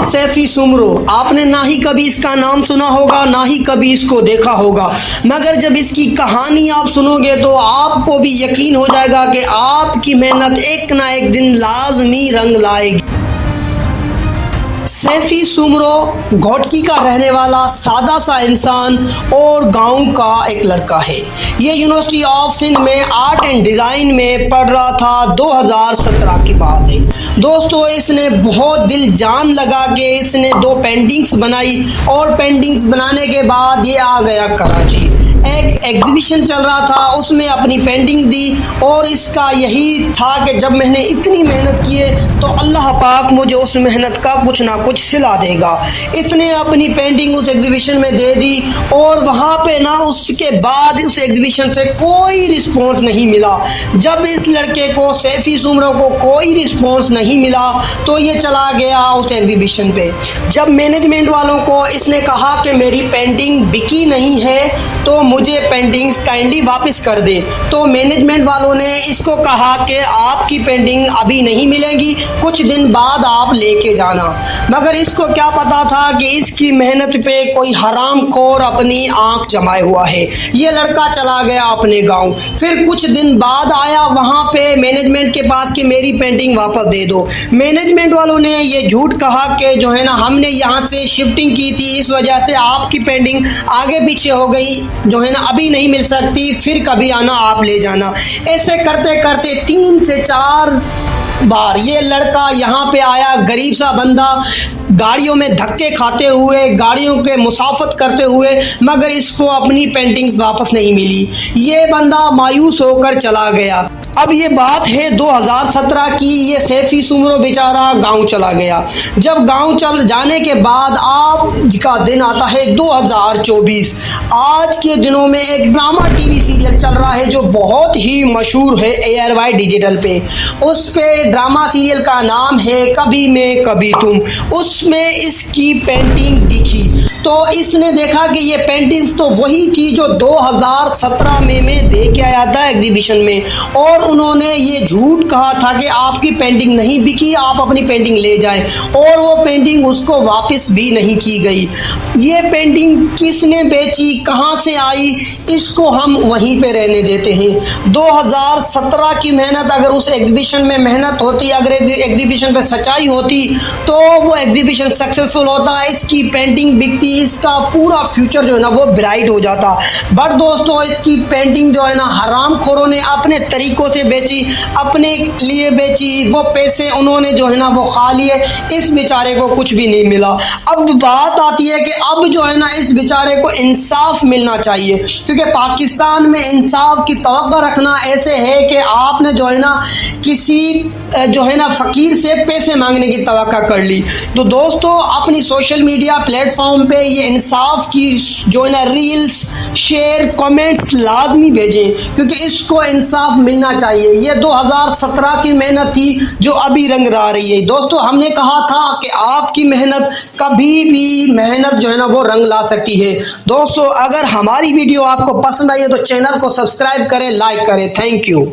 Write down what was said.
सैफी सुमरो, आपने ना ही कभी इसका नाम सुना होगा, ना ही कभी इसको देखा होगा, मगर जब इसकी कहानी आप सुनोगे तो आपको भी यकीन हो जाएगा कि आपकी मेहनत एक ना एक दिन लाजमी रंग लाएगी। सैफी सुमरो घोटकी का रहने वाला सादा सा इंसान और गांव का एक लड़का है। ये यूनिवर्सिटी ऑफ सिंध में आर्ट एंड डिज़ाइन में पढ़ रहा था। 2017 की बात है दोस्तों। इसने बहुत दिल जान लगा के इसने 2 पेंटिंग्स बनाई और पेंटिंग्स बनाने के बाद ये आ गया कराची। एक एग्जीबिशन चल रहा था, उसमें अपनी पेंटिंग दी और इसका यही था कि जब मैंने इतनी मेहनत की है तो अल्लाह पाक मुझे उस मेहनत का कुछ ना कुछ सिला देगा। इसने अपनी पेंटिंग उस एग्जीबिशन में दे दी और वहाँ पे ना उसके बाद उस एग्जीबिशन से कोई रिस्पॉन्स नहीं मिला। जब इस लड़के को सैफी सुमरो को कोई रिस्पॉन्स नहीं मिला तो ये चला गया उस एग्जीबिशन पे। जब मैनेजमेंट वालों को इसने कहा कि मेरी पेंटिंग बिकी नहीं है तो मुझे पेंटिंग्स काइंडली वापस कर दे, तो मैनेजमेंट वालों ने इसको कहा कि आपकी पेंटिंग अभी नहीं मिलेगी, कुछ दिन बाद आप लेके जाना। मगर इसको क्या पता था कि इसकी मेहनत पे कोई हरामखोर अपनी आंख जमाए हुआ है। ये लड़का चला गया अपने गांव। फिर कुछ दिन बाद आया वहाँ पे मैनेजमेंट के पास कि मेरी पेंटिंग वापस दे दो। मैनेजमेंट वालों ने ये झूठ कहा कि जो है ना हमने यहाँ से शिफ्टिंग की थी, इस वजह से आपकी पेंटिंग आगे पीछे हो गई, जो है ना अभी नहीं मिल सकती, फिर कभी आना आप ले जाना। ऐसे करते करते 3 से 4 बार ये लड़का यहाँ पे आया। गरीब सा बंदा, गाड़ियों में धक्के खाते हुए, गाड़ियों के मुसाफत करते हुए, मगर इसको अपनी पेंटिंग्स वापस नहीं मिली। ये बंदा मायूस होकर चला गया। अब ये बात है 2017 की। ये सैफी सुमरो बेचारा गांव चला गया। जब गांव चल जाने के बाद आज का दिन आता है 2024। आज के दिनों में एक ड्रामा टीवी सीरियल चल रहा है जो बहुत ही मशहूर है ARY डिजिटल पे। उस पे ड्रामा सीरियल का नाम है कभी मैं कभी तुम। उसमें इसकी पेंटिंग दिखी तो इसने देखा कि ये पेंटिंग्स तो वही थी जो 2017 में मैं दे के आया था एग्जीबिशन में, और उन्होंने ये झूठ कहा था कि आपकी पेंटिंग नहीं बिकी, आप अपनी पेंटिंग ले जाएं, और वो पेंटिंग उसको वापस भी नहीं की गई। ये पेंटिंग किसने बेची, कहाँ से आई, इसको हम वहीं पे रहने देते हैं। 2017 की मेहनत अगर उस एग्जीबिशन में मेहनत होती, अगर एग्जीबिशन पे सच्चाई होती तो वो एग्जीबिशन सक्सेसफुल होता, इसकी पेंटिंग बिकती, इसका पूरा फ्यूचर जो है ना वो ब्राइट हो जाता। बट दोस्तों इसकी पेंटिंग जो है ना हरामखोरों ने अपने तरीकों से बेची, अपने लिए बेची, वो पैसे उन्होंने जो है ना वो खा लिए। इस बेचारे को कुछ भी नहीं मिला। अब बात आती है कि अब जो है ना इस बेचारे को इंसाफ मिलना चाहिए, क्योंकि पाकिस्तान में इंसाफ की तवक्को रखना ऐसे है कि आपने जो है ना किसी जो है ना फ़कीर से पैसे मांगने की तवक्को कर ली। तो दोस्तों अपनी सोशल मीडिया प्लेटफॉर्म पे ये इंसाफ की जो है ना रील्स, शेयर, कमेंट्स लाजमी भेजें, क्योंकि इसको इंसाफ मिलना चाहिए। ये 2017 की मेहनत थी जो अभी रंग ला रही है। दोस्तों हमने कहा था कि आपकी मेहनत कभी भी मेहनत जो है ना वो रंग ला सकती है। दोस्तों अगर हमारी वीडियो आपको पसंद आई है तो चैनल को सब्सक्राइब करें, लाइक करें। Thank you.